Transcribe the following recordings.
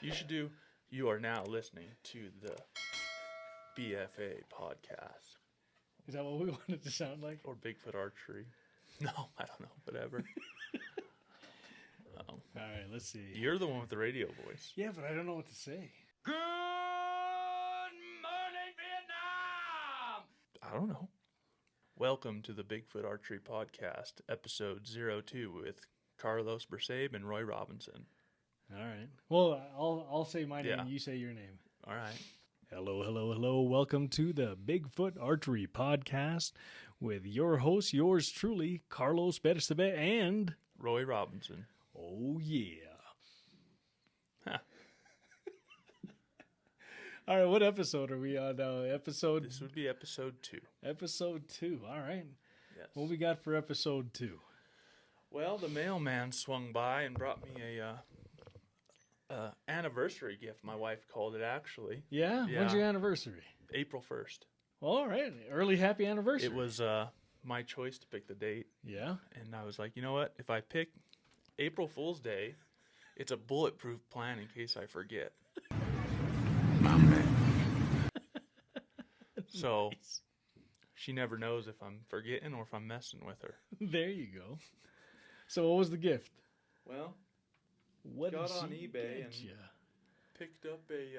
You should do. You are now listening to the BFA podcast. Is that what we want it to sound like? Or Bigfoot Archery. No, I don't know. Whatever. All right, let's see. You're the one with the radio voice. Yeah, but I don't know what to say. Good morning, Vietnam! I don't know. Welcome to the Bigfoot Archery podcast, episode 02 with Carlos Bersabe and Roy Robinson. All right. Well, I'll say my name. Yeah. You say your name. All right. Hello, hello, hello. Welcome to the Bigfoot Archery podcast with your host, yours truly, Carlos Bersabe and Roy Robinson. oh yeah. Huh. All right, what episode are we on now? This would be episode 2. Episode 2. All right. Yes. What we got for episode 2? Well, the mailman swung by and brought me a anniversary gift. My wife called it, actually. Yeah? Yeah. When's your anniversary? April 1st. All right. Early happy anniversary. It was my choice to pick the date. Yeah. And I was like, you know what? If I pick April Fool's Day, it's a bulletproof plan in case I forget. My man. So Nice. she never knows if I'm forgetting or if I'm messing with her. There you go. So what was the gift? Well, What Got did on she eBay get and- ya? picked up a,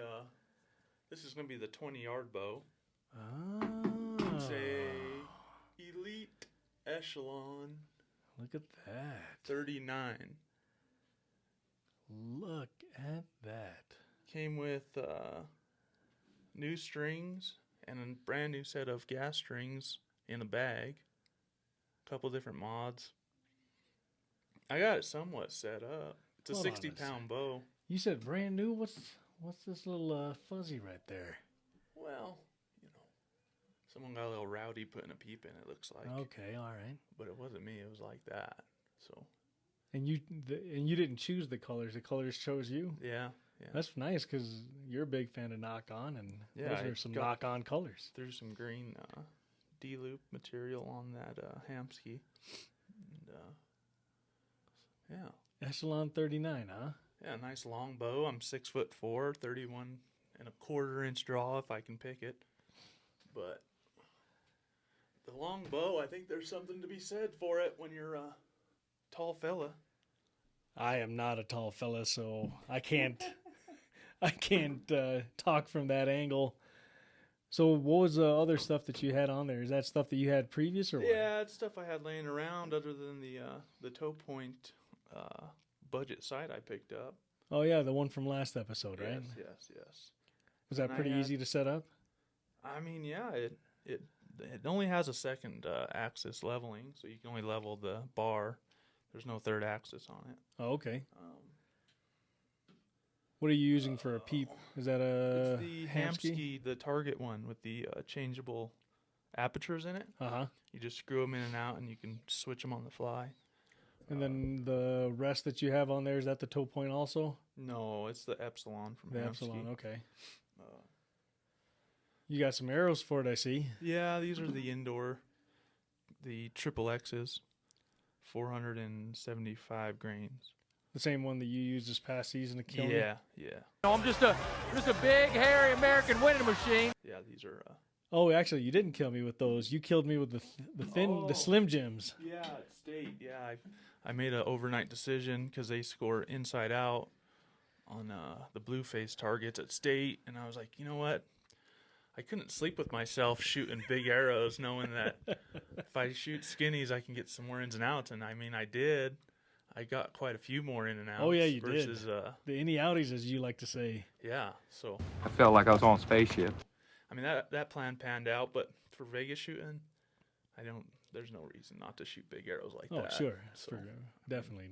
this is going to be the 20-yard bow. Oh. It's a Elite Echelon Look at that. 39. Look at that. Came with new strings and a brand new set of gas strings in a bag. A couple different mods. I got it somewhat set up. It's a Hold on a 60-pound bow. You said brand new? What's this little fuzzy right there? Well, you know, someone got a little rowdy putting a peep in, it looks like. Okay, all right. But it wasn't me. It was like that. So, And you didn't choose the colors. The colors chose you. yeah. That's nice because you're a big fan of knock-on, and Yeah, those I are some got- knock-on colors. Threw some green D-loop material on that Hamsky. And, yeah. Echelon 39, huh? Yeah, nice long bow. I'm 6'4", 31.25-inch draw if I can pick it. But the long bow, I think there's something to be said for it when you're a tall fella. I am not a tall fella, so I can't talk from that angle. So what was the other stuff that you had on there? Is that stuff that you had previous or what? Yeah, it's stuff I had laying around other than the toe point budget sight I picked up. Oh yeah, the one from last episode, right? Yes. Was that And I pretty had- easy to set up? I mean, yeah, it only has a second axis leveling, so you can only level the bar. There's no third axis on it. Oh, okay. What are you using for a peep? Is that a It's the Hamsky, the Target one with the changeable apertures in it. Uh-huh. You just screw them in and out, and you can switch them on the fly. And then the rest that you have on there, is that the toe point also? No, it's the Epsilon from The Hamsky. Epsilon, okay. Uh, You got some arrows for it, I see. Yeah, these are the indoor, the triple X's, 475 grains. The same one that you used this past season to kill me? Yeah. I'm just a big, hairy American winning machine. Yeah, these are... Oh, actually, you didn't kill me with those. You killed me with the Slim Jims. Yeah, at state. Yeah, I made an overnight decision because they score inside out on the blue face targets at state, and I was like, you know what? I couldn't sleep with myself shooting big arrows, knowing that if I shoot skinnies, I can get some more ins and outs. And I mean, I did. I got quite a few more in and outs. Oh, yeah, you versus, did. The innie outies, as you like to say. Yeah, so I felt like I was on a spaceship. I mean that plan panned out, but for Vegas shooting, there's no reason not to shoot big arrows like Oh, that. sure. So Definitely.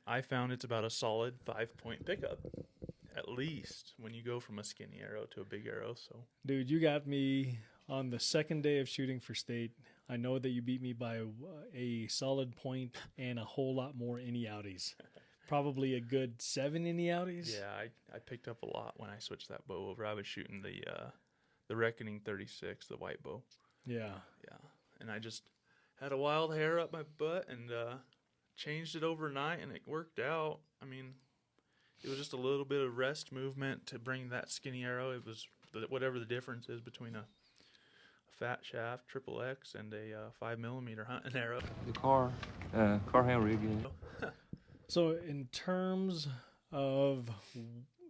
I found it's about a solid 5-point pickup, at least when you go from a skinny arrow to a big arrow. So Dude, you got me on the second day of shooting for state. I know that you beat me by a solid point and a whole lot more innie outies. Probably a good 7 innie outies. yeah, I picked up a lot when I switched that bow over. I was shooting the Reckoning 36, the white bow. Yeah. Yeah, and I just had a wild hair up my butt and changed it overnight, and it worked out. I mean, It was just a little bit of rest movement to bring that skinny arrow. It was whatever the difference is between a fat shaft triple X and a 5mm hunting arrow. The car hand rig. Yeah. So in terms of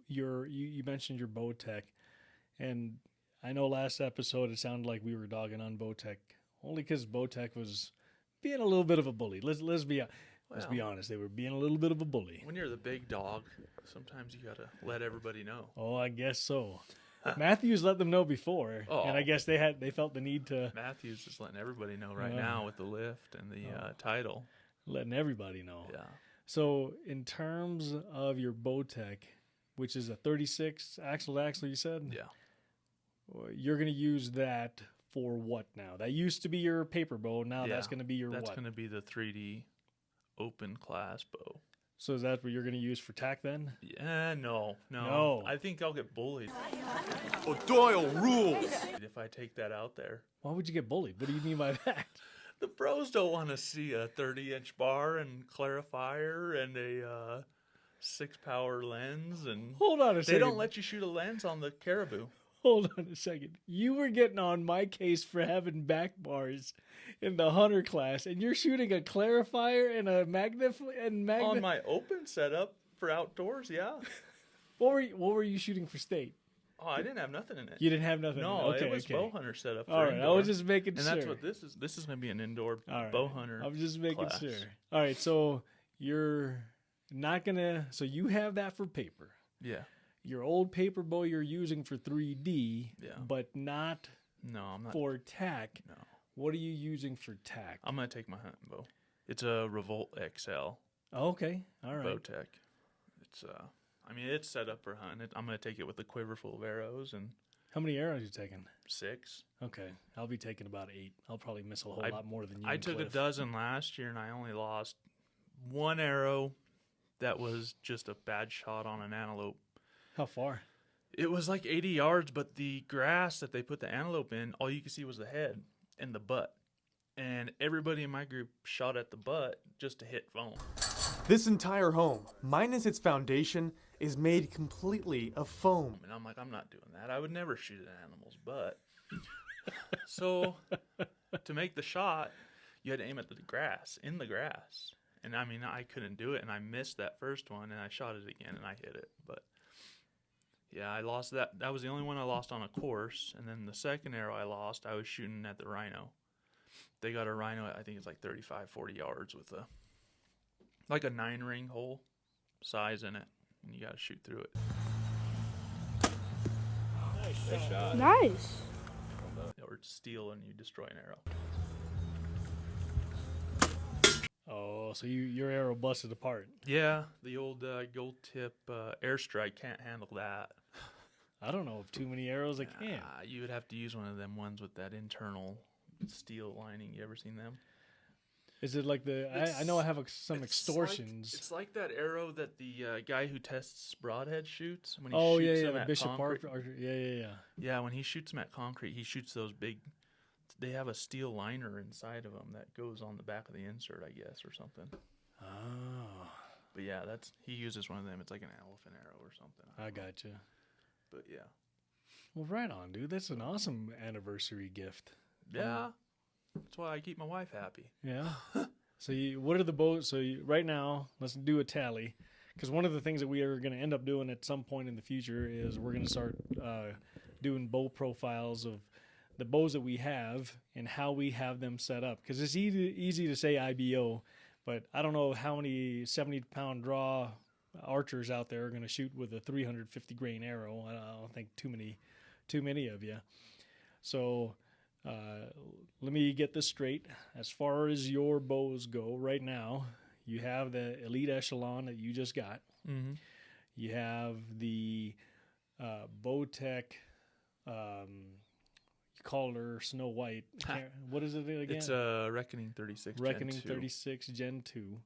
you mentioned your Bowtech, and I know last episode it sounded like we were dogging on Bowtech only because Bowtech was being a little bit of a bully. Let's be honest, they were being a little bit of a bully. When you're the big dog, sometimes you gotta let everybody know. Oh, I guess so. Mathews let them know before, and I guess they felt the need to. Mathews is letting everybody know right now with the lift and the title. Letting everybody know. Yeah. So in terms of your Bowtech, which is a 36 axle to axle, you said? Yeah. You're going to use that for what now? That used to be your paper bow. Now that's going to be your That's what? going to be the 3D open class bow. So is that what you're going to use for tack then? Yeah, no. I think I'll get bullied. O'Doyle rules. If I take that out there. Why would you get bullied? What do you mean by that? The pros don't want to see a 30-inch bar and clarifier and a 6-power lens. And Hold on a second. They don't let you shoot a lens on the Caribou. Hold on a second. You were getting on my case for having back bars in the hunter class, and you're shooting a clarifier and a On my open setup for outdoors, yeah. What were you shooting for state? Oh, I didn't have nothing in it. You didn't have nothing. No, okay, it was okay. bow hunter setup. All right, indoor. I was just making sure. And that's what this is. This is going to be an indoor All right. bow hunter. I was just making class. sure. All right, so you're not gonna. So you have that for paper. Yeah. Your old paper bow you're using for 3D, but not No, I'm not. for tack. No. What are you using for tack? I'm going to take my hunting bow. It's a Revolt XL. Oh, okay, all right. Bowtech. It's it's set up for hunting. I'm going to take it with a quiver full of arrows and How many arrows you taking? 6. Okay, I'll be taking about 8. I'll probably miss a whole lot more than you. I and took Cliff. a dozen last year and I only lost one arrow that was just a bad shot on an antelope. How far? It was like 80 yards, but the grass that they put the antelope in, all you could see was the head and the butt. And everybody in my group shot at the butt just to hit foam. This entire home, minus its foundation, is made completely of foam. And I'm like, I'm not doing that. I would never shoot an animal's butt. So to make the shot, you had to aim at the grass, in the grass. And I mean, I couldn't do it, and I missed that first one, and I shot it again, and I hit it. But yeah, I lost that. That was the only one I lost on a course. And then the second arrow I lost, I was shooting at the rhino. They got a rhino, I think it's like 35, 40 yards with a 9-ring hole size in it. And you got to shoot through it. Nice shot. Nice. Or steel and you destroy an arrow. Oh, so your arrow busted apart. Yeah, the old gold tip airstrike can't handle that. I don't know if too many arrows I can. You would have to use one of them ones with that internal steel lining. You ever seen them? Is it like I know I have some extortions. It's like that arrow that the guy who tests broadhead shoots when he shoots them the at Bishop concrete. Park. Yeah. Yeah, when he shoots them at concrete, he shoots those big. They have a steel liner inside of them that goes on the back of the insert, I guess, or something. Oh. But yeah, he uses one of them. It's like an elephant arrow or something. I gotcha. But yeah. Well, right on, dude. That's an awesome anniversary gift. Yeah. That's why I keep my wife happy. Yeah. So what are the bows? So right now, let's do a tally. Because one of the things that we are going to end up doing at some point in the future is we're going to start doing bow profiles of the bows that we have and how we have them set up. Because it's easy to say IBO, but I don't know how many 70-pound draw archers out there are going to shoot with a 350 grain arrow. I don't think too many of you. So let me get this straight. As far as your bows go right now, you have the Elite Echelon that you just got. Mm-hmm. You have the Bowtech, you call her Snow White. What is it again? It's a Reckoning 36 Reckoning Gen 2. 36 Gen 2.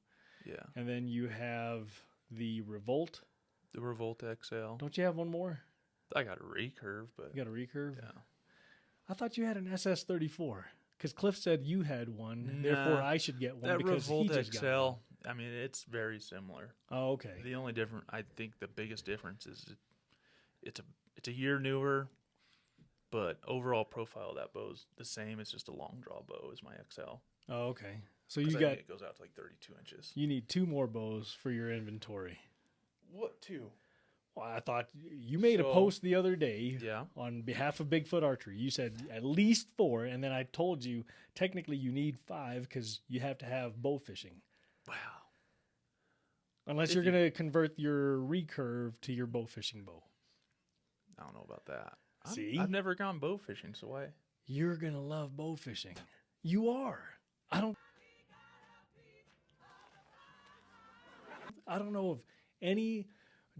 Yeah. And then you have the Revolt. The Revolt XL. Don't you have one more? I got a recurve, but... You got a recurve? Yeah. I thought you had an SS34. Because Cliff said you had one, Nah, therefore I should get one that because Revolt he just XL, got one. I mean, it's very similar. Oh, okay. The only different, I think, the biggest difference is it's a year newer, but overall profile of that bow is the same. It's just a long draw bow is my XL. Oh, okay. So 'Cause you I got think it goes out to like 32 inches. you need 2 more bows for your inventory. What two? Well, I thought you made a So- post the other day Yeah. on behalf of Bigfoot Archery. You said at least 4, and then I told you technically you need 5 because you have to have bow fishing. Wow. Unless If you're you- going to convert your recurve to your bow fishing bow. I don't know about that. See? I've never gone bow fishing, so why? You're going to love bow fishing. You are. I don't know if any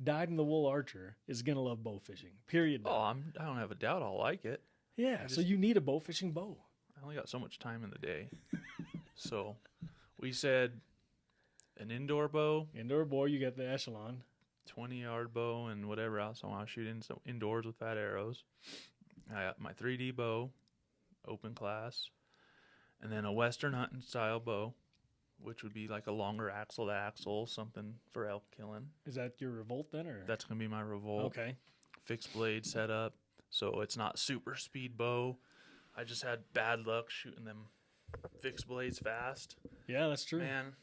dyed-in-the-wool archer is going to love bow fishing. Period. Oh, I don't have a doubt I'll like it. Yeah, so you need a bow fishing bow. I only got so much time in the day. So we said an indoor bow, Indoor bow, you got the echelon. 20-yard bow, and whatever else I want to shoot in, so indoors with fat arrows. I got my 3D bow, open class, and then a Western hunting style bow, which would be like a longer axle to axle, something for elk killing. Is that your revolt then, or That's going to be my revolt. okay? Fixed blade setup, so it's not super speed bow. I just had bad luck shooting them fixed blades fast. Yeah, that's true. Man,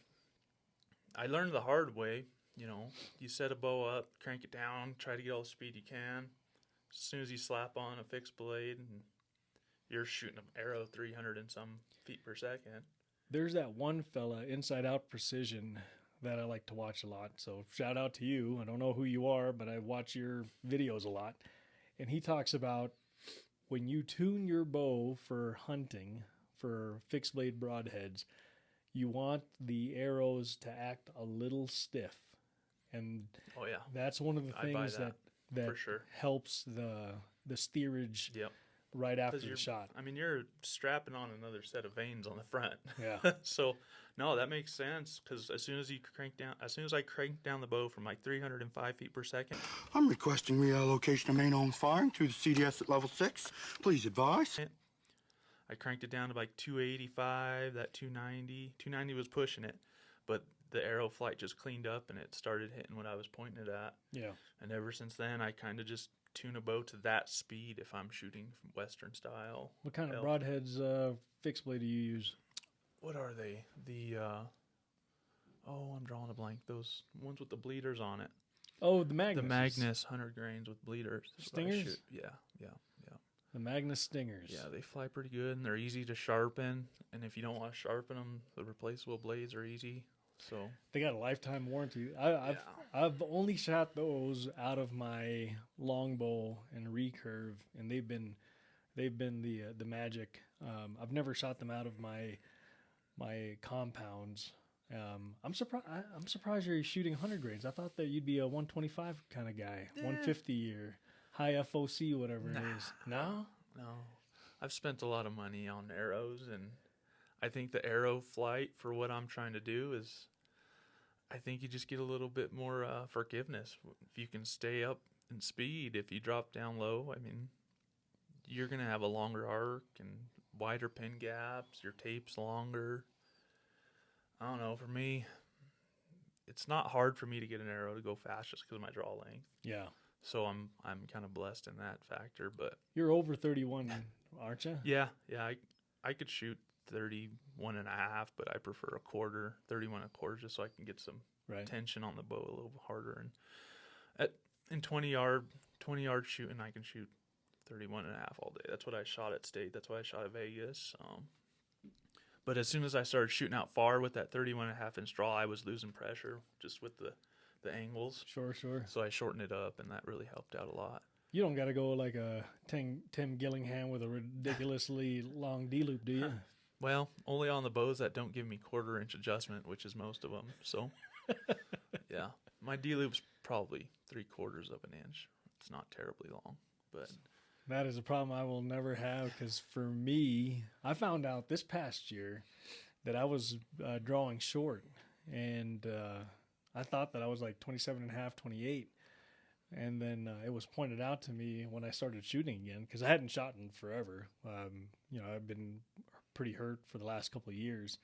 I learned the hard way. You know, you set a bow up, crank it down, try to get all the speed you can. As soon as you slap on a fixed blade, and you're shooting an arrow 300 and some feet per second. There's that one fella, Inside Out Precision, that I like to watch a lot. So shout out to you. I don't know who you are, but I watch your videos a lot. And he talks about when you tune your bow for hunting, for fixed blade broadheads, you want the arrows to act a little stiff. And Oh, yeah. that's one of the I buy things that, that for sure. helps the steerage Yep. right after 'Cause the you're, shot. I mean, you're strapping on another set of vanes on the front. Yeah. So, no, that makes sense, because as soon as I crank down the bow from like 305 feet per second, I'm requesting reallocation of main on firing to the CDS at level 6. Please advise. I cranked it down to like 285, that 290. 290 was pushing it, but the arrow flight just cleaned up and it started hitting what I was pointing it at. Yeah. And ever since then, I kind of just tune a bow to that speed if I'm shooting Western style. What kind of elk. broadheads, fixed blade do you use? What are they? I'm drawing a blank. Those ones with the bleeders on it. Oh, the Magnus. The Magnus 100 grains with bleeders. is what I Stingers? shoot. Yeah. The Magnus Stingers. Yeah, they fly pretty good, and they're easy to sharpen. And if you don't want to sharpen them, the replaceable blades are easy. So They got a lifetime warranty. Yeah. I've only shot those out of my longbow and recurve, and they've been the magic. I've never shot them out of my compounds. I'm surprised you're shooting 100 grains. I thought that you'd be a 125 kind of guy, 150 or high FOC, whatever it is. No. I've spent a lot of money on arrows, and I think the arrow flight for what I'm trying to do is, I think you just get a little bit more forgiveness. If you can stay up in speed, if you drop down low, I mean, you're going to have a longer arc and wider pin gaps, your tape's longer. I don't know, for me, it's not hard for me to get an arrow to go fast just because of my draw length. Yeah. So I'm kind of blessed in that factor, but You're over 31, aren't you? yeah, I could shoot 31 and a half, but I prefer a quarter, 31 and a quarter, just so I can get some Right. tension on the bow a little harder. And in 20-yard shooting, I can shoot 31 and a half all day. That's what I shot at state. That's what I shot at Vegas. But as soon as I started shooting out far with that 31 and a half inch draw, I was losing pressure just with the angles. Sure. So I shortened it up, and that really helped out a lot. You don't got to go like a Tim Gillingham with a ridiculously long D-loop, do you? Well, only on the bows that don't give me quarter-inch adjustment, which is most of them. So, yeah, my D-loop's probably 3/4 of an inch. It's not terribly long, but That is a problem I will never have because for me, I found out this past year that I was drawing short, and I thought that I was like 27 and a half, 28. And then it was pointed out to me when I started shooting again because I hadn't shot in forever. I've been pretty hurt for the last couple of years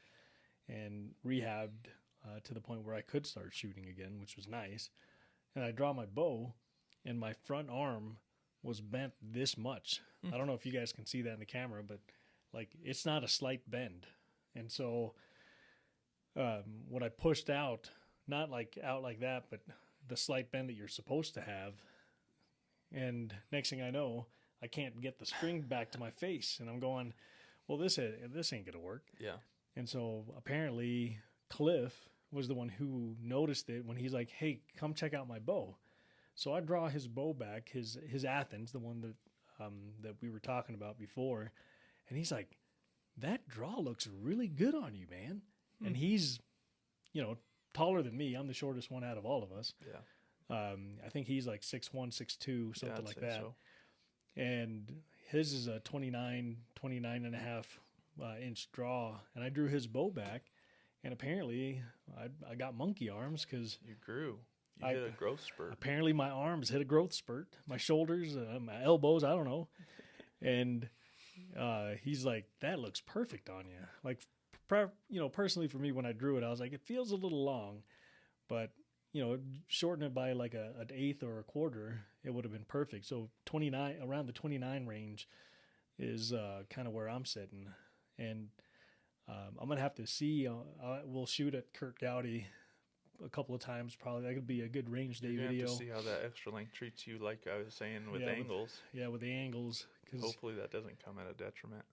and rehabbed to the point where I could start shooting again, which was nice. And I draw my bow, and my front arm was bent this much. I don't know if you guys can see that in the camera, but like it's not a slight bend. And so when I pushed out, not like out like that, but the slight bend that you're supposed to have, and next thing I know, I can't get the string back to my face, and I'm going, well, this ain't gonna work. Yeah. And so apparently Cliff was the one who noticed it when he's like, hey, come check out my bow. So I draw his bow back, his Athens, the one that we were talking about before, and he's like, that draw looks really good on you, man. And he's, taller than me. I'm the shortest one out of all of us. Yeah. I think he's like 6'1", 6'2", something like that. So. And his is a 29 and a half inch draw. And I drew his bow back, and apparently I got monkey arms because You grew. You hit a growth spurt. apparently my arms hit a growth spurt. My shoulders, my elbows, I don't know. And he's like, that looks perfect on you. Like, personally for me, when I drew it, I was like, it feels a little long, but shorten it by like an eighth or a quarter, it would have been perfect. So 29, around the 29 range is kind of where I'm sitting. And I'm going to have to see, we'll shoot at Kurt Gowdy a couple of times probably. That could be a good range day You're gonna video. have to see how that extra length treats you, like I was saying, with angles. With the angles. Hopefully that doesn't come at a detriment.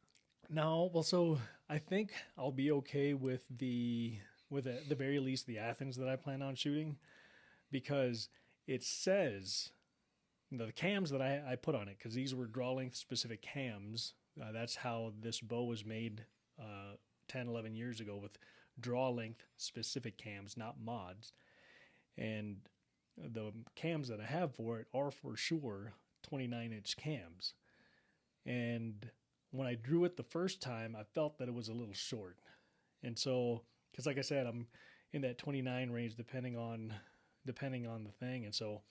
No, well, so I think I'll be okay with at the very least the Athens that I plan on shooting, because it says the cams that I put on it, because these were draw length specific cams. That's how this bow was made 10, 11 years ago, with draw length specific cams, not mods. And the cams that I have for it are for sure 29-inch cams. And when I drew it the first time, I felt that it was a little short. And so, because like I said, I'm in that 29 range depending on the thing. And so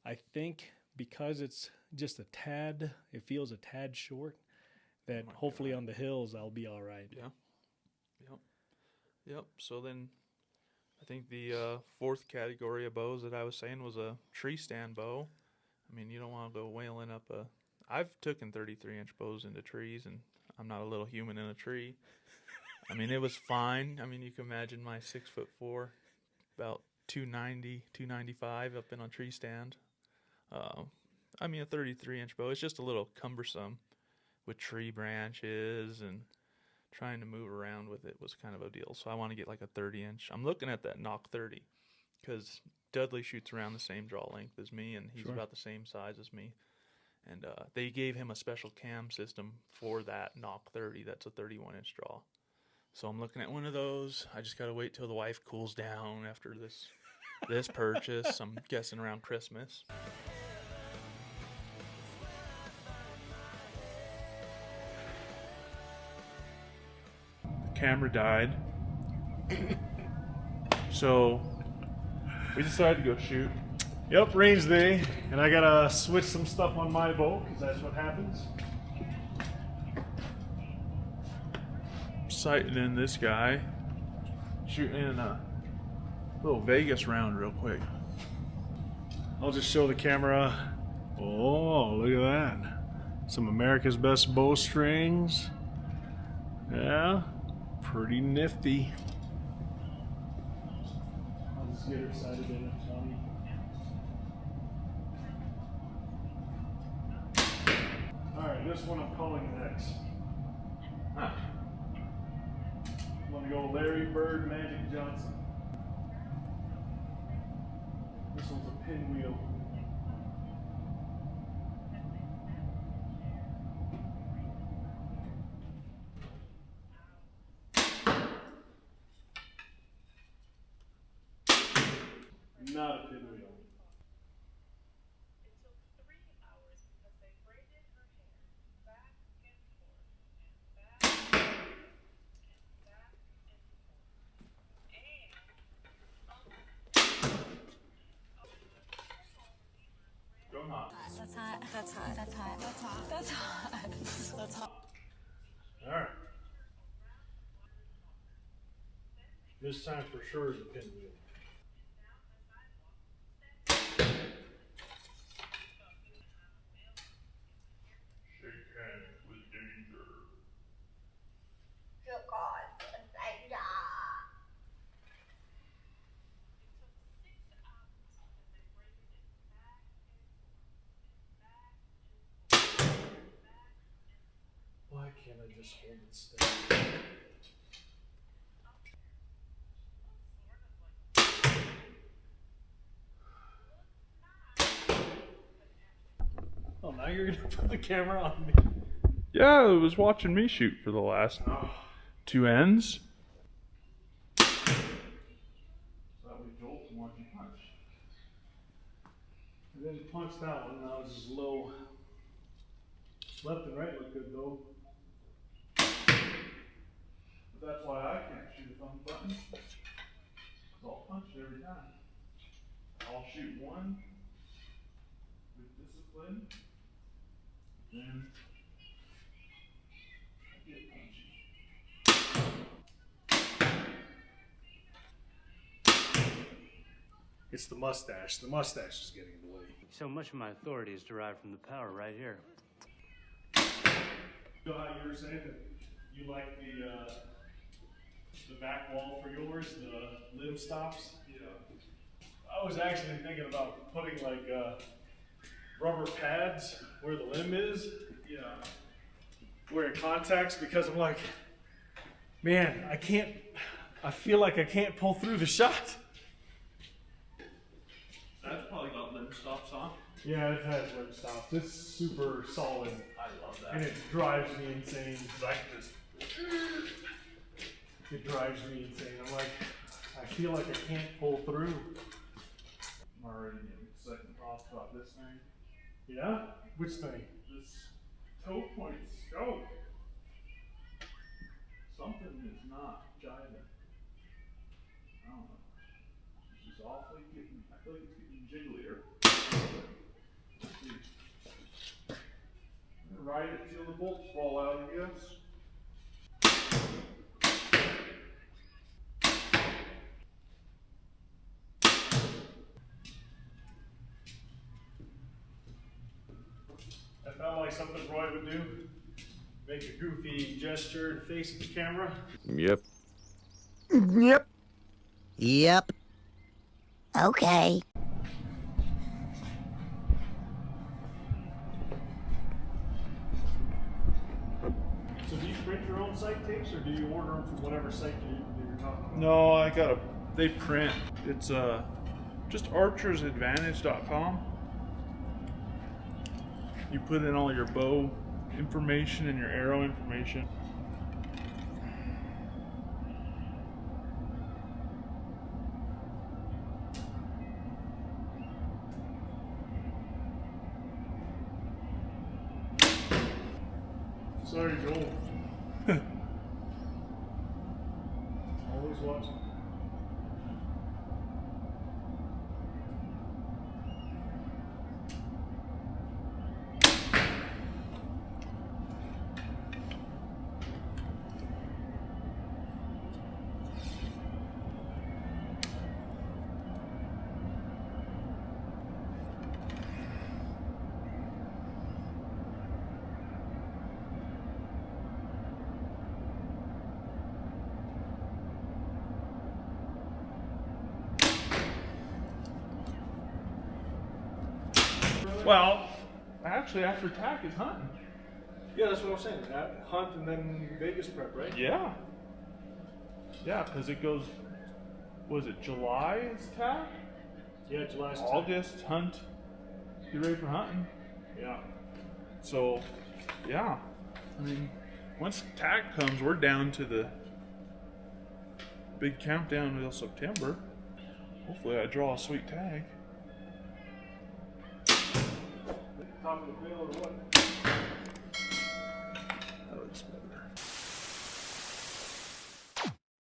I think because it's just a tad, it feels a tad short, that hopefully on the hills I'll be all right. Yeah. Yep. So then I think the fourth category of bows that I was saying was a tree stand bow. I mean, you don't want to go whaling up I've taken 33-inch bows into trees, and I'm not a little human in a tree. I mean, it was fine. I mean, you can imagine my 6'4", about 290, 295 up in a tree stand. I mean, a 33-inch bow, it's just a little cumbersome with tree branches, and trying to move around with it was kind of a deal. So I want to get like a 30-inch. I'm looking at that Nock 30 because Dudley shoots around the same draw length as me, and he's about the same size as me. And they gave him a special cam system for that Nock 30. That's a 31-inch draw. So I'm looking at one of those. I just got to wait till the wife cools down after this purchase. I'm guessing around Christmas. The camera died. So we decided to go shoot. Yep, range day, and I gotta switch some stuff on my bow because that's what happens. Sighting in this guy, shooting in a little Vegas round real quick. I'll just show the camera. Oh, look at that. Some America's Best bowstrings. Yeah, pretty nifty. I'll just get her sighted in at 20. Alright, this one I'm calling an X. I'm gonna go Larry Bird Magic Johnson. This one's a pinwheel. Not a pinwheel. That's hot. That's hot. That's hot. That's hot. That's hot. That's hot. All right. This time for sure is a pinwheel. Why can't I just hold it steady? Oh, now you're gonna put the camera on me. Yeah, it was watching me shoot for the last 2 ends. So that way Joel can watch you punch. I didn't punch that one, that was just low. Left and right look good though. But that's why I can't shoot a thumb button. Because I'll punch it every time. I'll shoot one with discipline, then I get punchy. It's the mustache. The mustache is getting in the way. So much of my authority is derived from the power right here. You know how you were saying that you like the back wall for yours, the limb stops? Yeah. I was actually thinking about putting like rubber pads where the limb is. Yeah. Where it contacts, because I'm like, man, I feel like I can't pull through the shot. That's probably got limb stops on. Yeah, it has limb stops. It's super solid. I love that. And it drives me insane. I can just. It drives me insane. I'm like, I feel like I can't pull through. I'm already getting second thoughts about this thing. Yeah? Which thing? This toe point scope. Something is not jiving. I don't know. It's just awfully getting, I feel like it's getting jigglier. Let's see. I'm gonna ride it till the bolts fall out, I guess. That felt like something Roy would do. Make a goofy gesture and face at the camera. Yep. Yep. Yep. Okay. So do you print your own site tapes, or do you order them from whatever site you're talking about? No, they print. It's just archersadvantage.com. You put in all your bow information and your arrow information. Sorry, Joel. Always watching. Well, actually, after tack is hunting. Yeah, that's what I'm saying. Hunt and then Vegas prep, right? Yeah. Yeah, because it goes, was it July is tack? Yeah, July's time. August, hunt. Get ready for hunting. Yeah. So, yeah. I mean, once tack comes, we're down to the big countdown until September. Hopefully I draw a sweet tag. Top of the bill or what?